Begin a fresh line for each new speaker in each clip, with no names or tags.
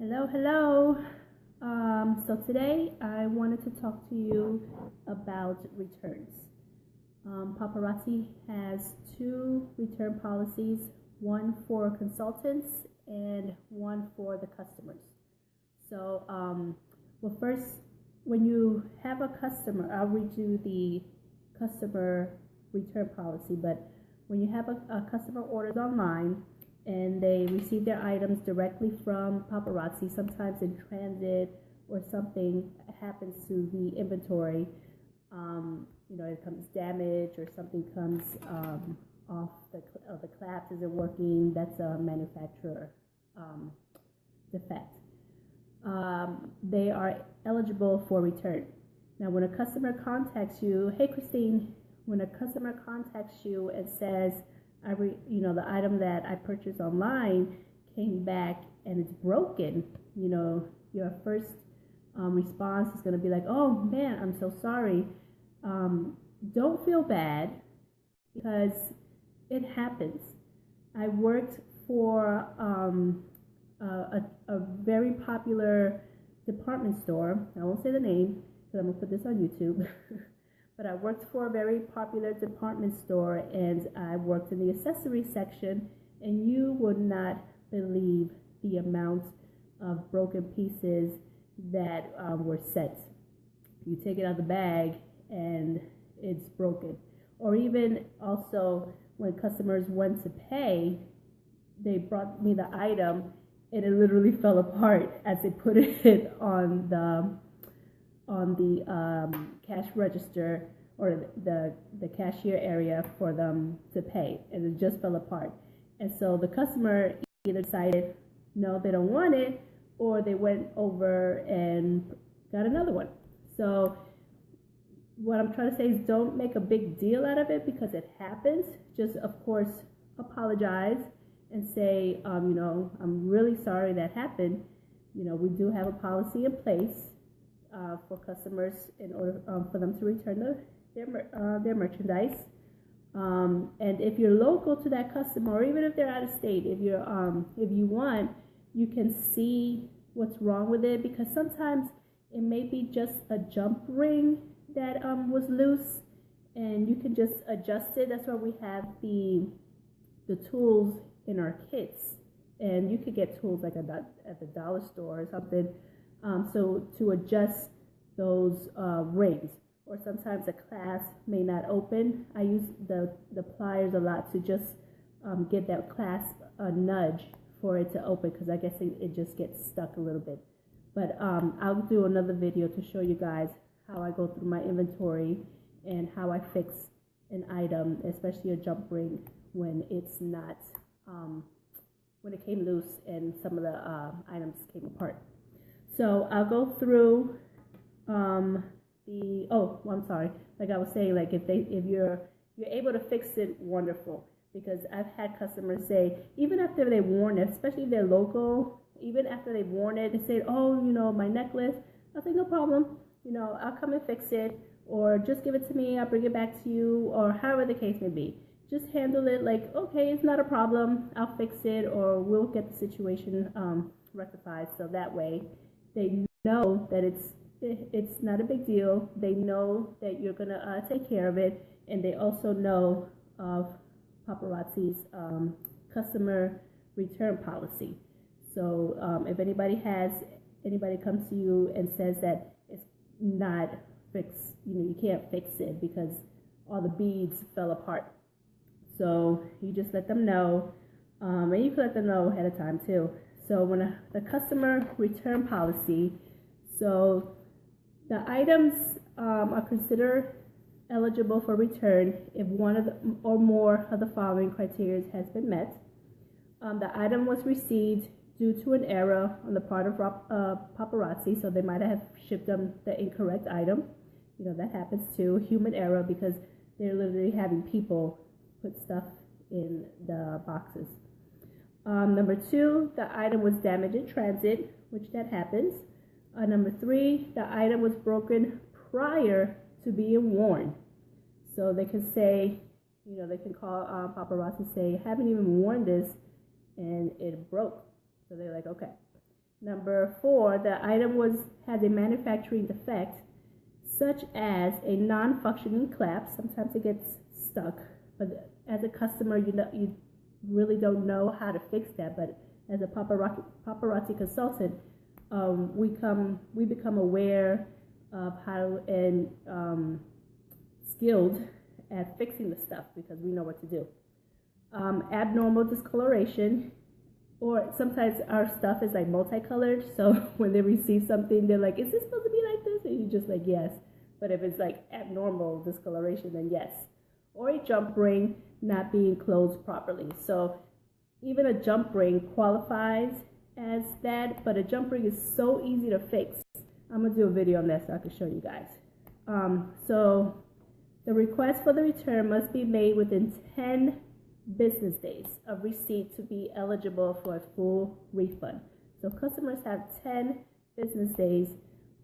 Hello, hello. So today I wanted to talk to you about returns. Paparazzi has two return policies, one for consultants and one for the customers. So, well, first, when you have a customer, I'll read you the customer return policy, but when you have a customer orders online, and they receive their items directly from Paparazzi, sometimes in transit or something happens to the inventory. It comes damaged or something comes off the clasp isn't working. That's a manufacturer defect. They are eligible for return. Now, when a customer contacts you, hey Christine, when a customer contacts you and says, the item that I purchased online came back and it's broken, your first response is going to be like, oh man, I'm so sorry. Don't feel bad because it happens. I worked for a very popular department store. I won't say the name because I'm going to put this on YouTube. But I worked for a very popular department store, and I worked in the accessories section, and you would not believe the amount of broken pieces that were sent. You take it out of the bag, and it's broken. Or even also, when customers went to pay, they brought me the item, and it literally fell apart as they put it on the cash register or the cashier area for them to pay, and it just fell apart. And so the customer either decided no, they don't want it, or they went over and got another one. So what I'm trying to say is don't make a big deal out of it because it happens. Just, of course, apologize and say, I'm really sorry that happened. We do have a policy in place for customers in order for them to return their merchandise. And if you're local to that customer, or even if they're out of state, if you want, you can see what's wrong with it, because sometimes it may be just a jump ring that was loose, and you can just adjust it. That's why we have the tools in our kits, and you could get tools like at the dollar store or something. So to adjust those rings, or sometimes a clasp may not open. I use the pliers a lot to just give that clasp a nudge for it to open, because I guess it just gets stuck a little bit. But I'll do another video to show you guys how I go through my inventory and how I fix an item, especially a jump ring, when it's not, when it came loose and some of the items came apart. So I'll go through I'm sorry. Like I was saying, like if you're able to fix it, wonderful. Because I've had customers say, even after they've worn it, especially if they're local, even after they've worn it, they say, oh, my necklace. I say, no problem. I'll come and fix it, or just give it to me. I'll bring it back to you, or however the case may be. Just handle it like, okay, it's not a problem. I'll fix it, or we'll get the situation rectified. So that way, they know that it's not a big deal. They know that you're gonna take care of it, and they also know of Paparazzi's customer return policy. So if anybody comes to you and says that it's not fixed, you can't fix it because all the beads fell apart. So you just let them know, and you can let them know ahead of time too. So when the customer return policy, so the items are considered eligible for return if one of the, or more of the following criteria has been met. The item was received due to an error on the part of Paparazzi, so they might have shipped them the incorrect item. That happens too, human error, because they're literally having people put stuff in the boxes. Number 2, the item was damaged in transit, which that happens. Number 3, the item was broken prior to being worn. So they can say, they can call Paparazzi and say, I haven't even worn this and it broke. So they're like, okay. Number 4, the item has a manufacturing defect, such as a non-functioning clasp. Sometimes it gets stuck, but as a customer, you really don't know how to fix that. But as a paparazzi consultant, we become aware of how and skilled at fixing the stuff because we know what to do. Abnormal discoloration, or sometimes our stuff is like multicolored, so when they receive something, they're like, is this supposed to be like this? And you're just like, yes. But if it's like abnormal discoloration, then yes. Or a jump ring not being closed properly. So even a jump ring qualifies as that, but a jump ring is so easy to fix. I'm going to do a video on that so I can show you guys. So the request for the return must be made within 10 business days of receipt to be eligible for a full refund. So customers have 10 business days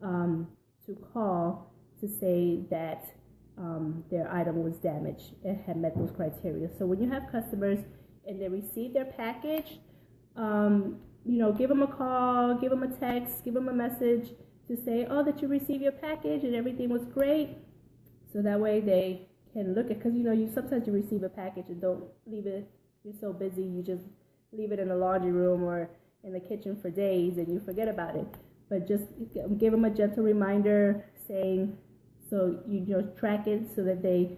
to call to say that their item was damaged and had met those criteria. So when you have customers and they receive their package, give them a call, give them a text, give them a message to say, oh, that you received your package and everything was great. So that way they can look at, because you sometimes you receive a package and don't leave it, you're so busy, you just leave it in the laundry room or in the kitchen for days and you forget about it. But just give them a gentle reminder saying, so track it so that they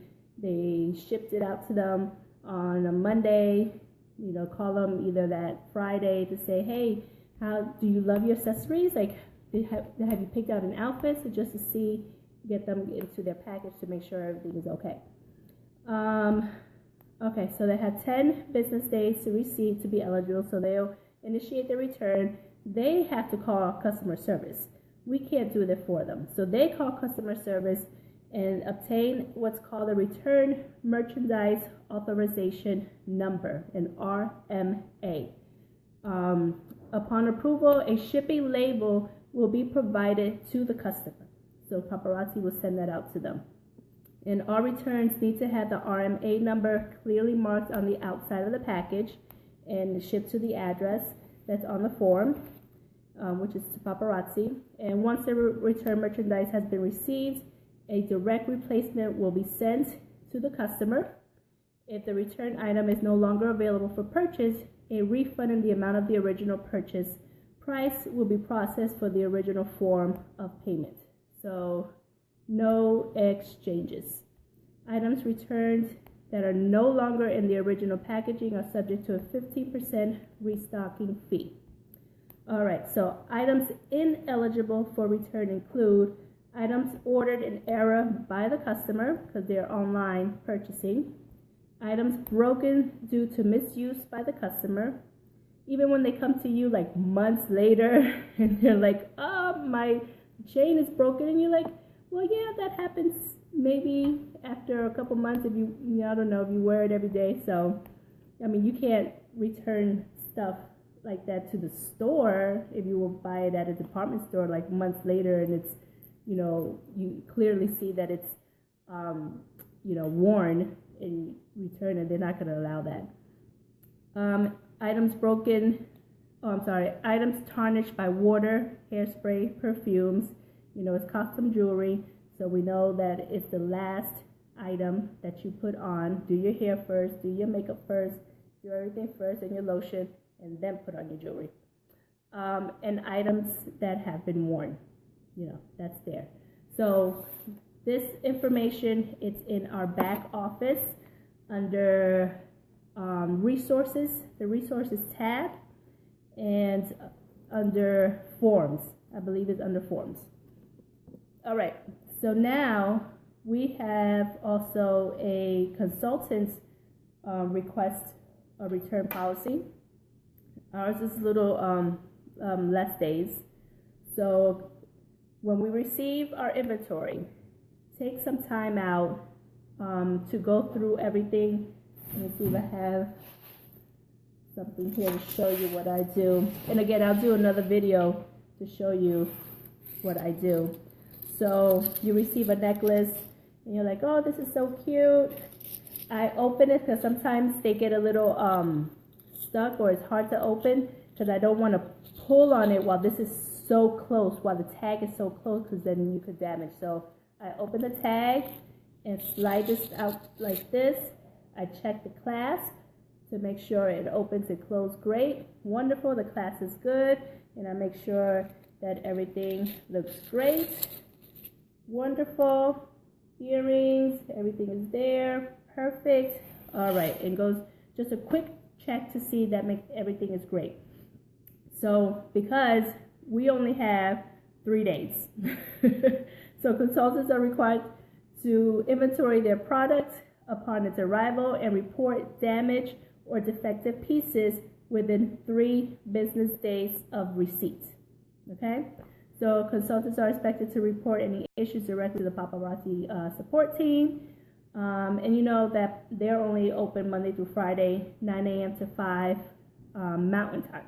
shipped it out to them on a Monday. Call them either that Friday to say, hey, how do you love your accessories? Like, have you picked out an outfit? So just to get them into their package to make sure everything is okay. Okay, so they have 10 business days to receive to be eligible, so they'll initiate the return. They have to call customer service. We can't do that for them. So they call customer service and obtain what's called a Return Merchandise Authorization Number, an RMA. Upon approval, a shipping label will be provided to the customer. So paparazzi will send that out to them. And all returns need to have the RMA number clearly marked on the outside of the package and shipped to the address that's on the form, which is to paparazzi. And once the return merchandise has been received, a direct replacement will be sent to the customer. If the return item is no longer available for purchase, a refund in the amount of the original purchase price will be processed for the original form of payment. So no exchanges. Items returned that are no longer in the original packaging are subject to a 15% restocking fee. All right, so items ineligible for return include items ordered in error by the customer because they're online purchasing, items broken due to misuse by the customer, even when they come to you like months later and they're like, oh, my chain is broken, and you're like, well, yeah, that happens maybe after a couple months if I don't know, if you wear it every day. So, you can't return stuff like that to the store if you will buy it at a department store like months later and it's, you clearly see that it's, worn and return it. They're not going to allow that. Items tarnished by water, hairspray, perfumes. It's custom jewelry, so we know that it's the last item that you put on. Do your hair first, do your makeup first, do everything first, and your lotion, and then put on your jewelry. And items that have been worn, that's there. So this information, it's in our back office under resources, the resources tab, and under forms. I believe it's under forms. All right, so now we have also a consultant's request a return policy. Ours is a little less days. So when we receive our inventory, take some time out to go through everything. Let me see if I have something here to show you what I do. And again, I'll do another video to show you what I do. So you receive a necklace and you're like, oh, this is so cute. I open it because sometimes they get a little stuck or it's hard to open because I don't want to pull on it while this is so close, while the tag is so close, because then you could damage. So I open the tag and slide this out like this. I check the clasp to make sure it opens and closes great. Wonderful, the clasp is good. And I make sure that everything looks great. Wonderful. Earrings, everything is there. Perfect. All right, and goes just a quick check to see that everything is great. So because we only have 3 days, so consultants are required to inventory their product upon its arrival and report damage or defective pieces within 3 business days of receipt. Okay, so consultants are expected to report any issues directly to the Paparazzi support team. And you know that they're only open Monday through Friday, 9 a.m. to 5 Mountain Time.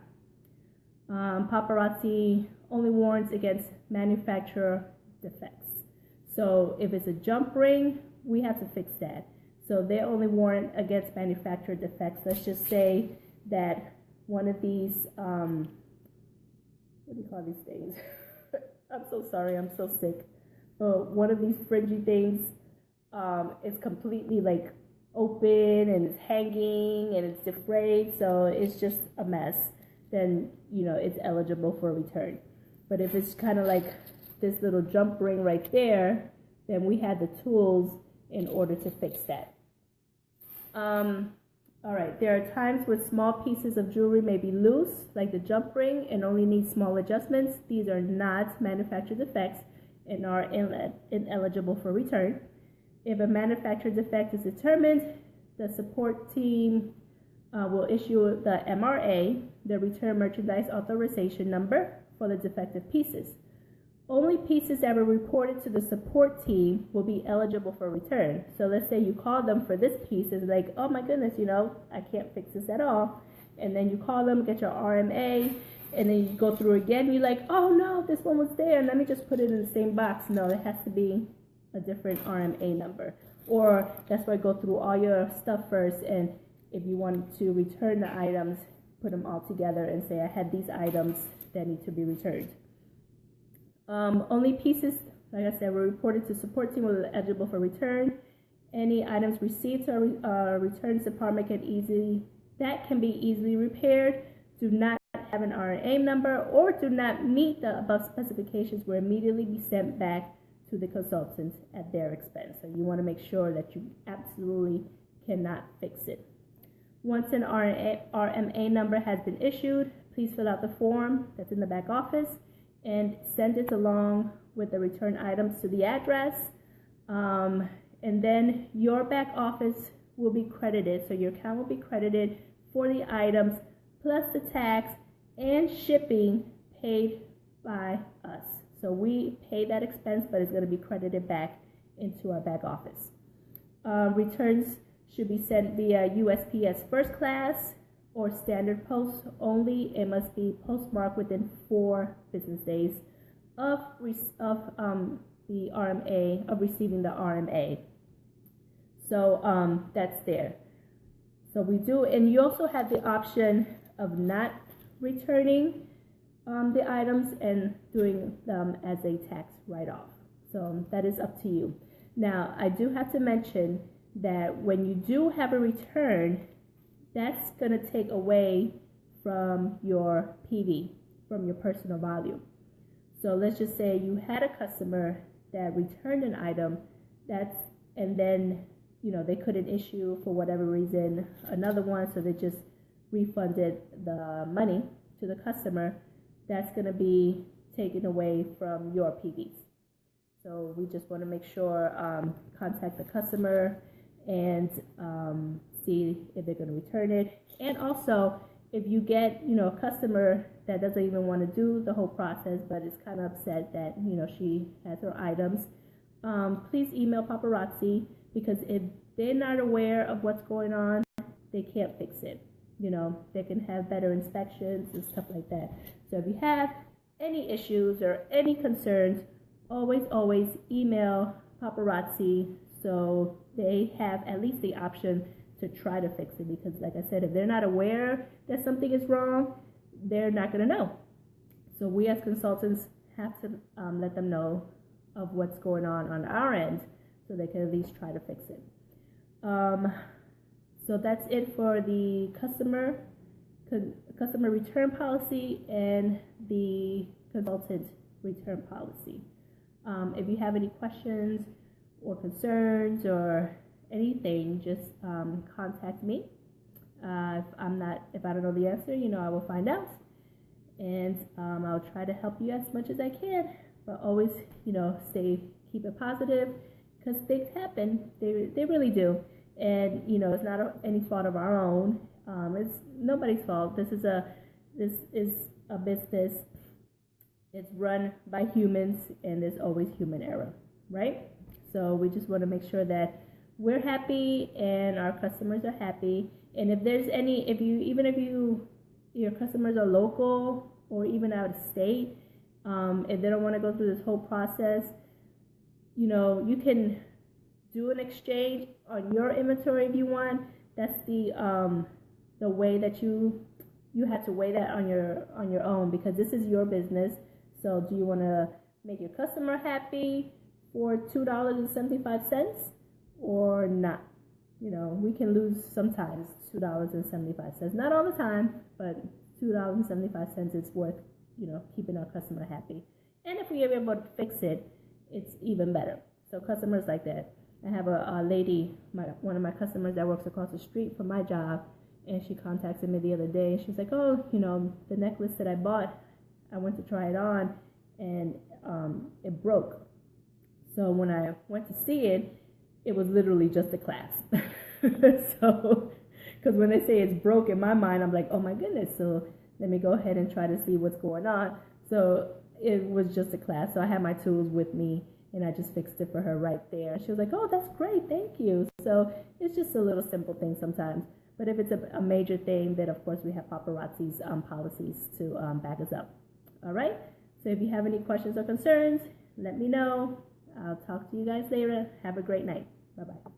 Paparazzi only warns against manufacturer defects. So if it's a jump ring, we have to fix that. So they only warn against manufacturer defects. Let's just say that one of these, what do you call these things? I'm so sorry, I'm so sick. One of these fringy things is completely like open and it's hanging and it's defrayed, so it's just a mess. Then you know it's eligible for return. But if it's kind of like this little jump ring right there, then we have the tools in order to fix that. All right, there are times when small pieces of jewelry may be loose, like the jump ring, and only need small adjustments. These are not manufacturer defects and are ineligible for return. If a manufacturer defect is determined, the support team will issue the MRA, the Return Merchandise Authorization Number, for the defective pieces. Only pieces that were reported to the support team will be eligible for return. So let's say you call them for this piece, it's like, oh my goodness, you know, I can't fix this at all. And then you call them, get your RMA, and then you go through again, you're like, oh no, this one was there, let me just put it in the same box. No, it has to be a different RMA number. Or that's why I go through all your stuff first, and if you want to return the items, put them all together and say, I had these items that need to be returned. Only pieces, like I said, were reported to support team were eligible for return. Any items received to returns department can be easily repaired, do not have an RNA number, or do not meet the above specifications will immediately be sent back to the consultant at their expense. So you want to make sure that you absolutely cannot fix it. Once an RMA number has been issued, please fill out the form that's in the back office and send it along with the return items to the address. And then your back office will be credited. So your account will be credited for the items plus the tax and shipping paid by us. So we pay that expense, but it's going to be credited back into our back office. Returns should be sent via USPS first class or standard post only. It must be postmarked within 4 business days of the RMA, of receiving the RMA. So that's there. So we do, and you also have the option of not returning the items and doing them as a tax write-off. So that is up to you. Now, I do have to mention that when you do have a return, that's going to take away from your PV, from your personal value. So let's just say you had a customer that returned an item, and then they couldn't issue for whatever reason another one, so they just refunded the money to the customer. That's going to be taken away from your PVs. So we just want to make sure, contact the customer and see if they're going to return it. And also, if you get a customer that doesn't even want to do the whole process but is kind of upset that she has her items, please email Paparazzi, because if they're not aware of what's going on, they can't fix it. They can have better inspections and stuff like that. So if you have any issues or any concerns, always email Paparazzi so they have at least the option to try to fix it. Because like I said, if they're not aware that something is wrong, they're not going to know. So we as consultants have to let them know of what's going on our end, so they can at least try to fix it. So that's it for the customer return policy and the consultant return policy. If you have any questions or concerns or anything, just contact me. If I don't know the answer, I will find out, and I'll try to help you as much as I can. But always, keep it positive, because things happen. They really do, and it's not any fault of our own. It's nobody's fault. This is a business. It's run by humans, and there's always human error, right? So we just want to make sure that we're happy and our customers are happy. And if there's even if your customers are local or even out of state, if they don't want to go through this whole process, you can do an exchange on your inventory if you want. That's the way that you have to weigh that on your own, because this is your business. So do you want to make your customer happy for $2.75 or not? We can lose sometimes $2.75. Not all the time, but $2.75 is worth, keeping our customer happy. And if we are able to fix it, it's even better. So customers like that. I have a lady, one of my customers that works across the street from my job, and she contacted me the other day, and she's like, oh, the necklace that I bought, I went to try it on, and it broke. So when I went to see it, it was literally just a clasp. So, because when they say it's broke, in my mind, I'm like, oh my goodness. So let me go ahead and try to see what's going on. So it was just a clasp. So I had my tools with me, and I just fixed it for her right there. She was like, oh, that's great, thank you. So it's just a little simple thing sometimes. But if it's a major thing, then of course we have Paparazzi's policies to back us up. All right? So if you have any questions or concerns, let me know. I'll talk to you guys later. Have a great night. Bye-bye.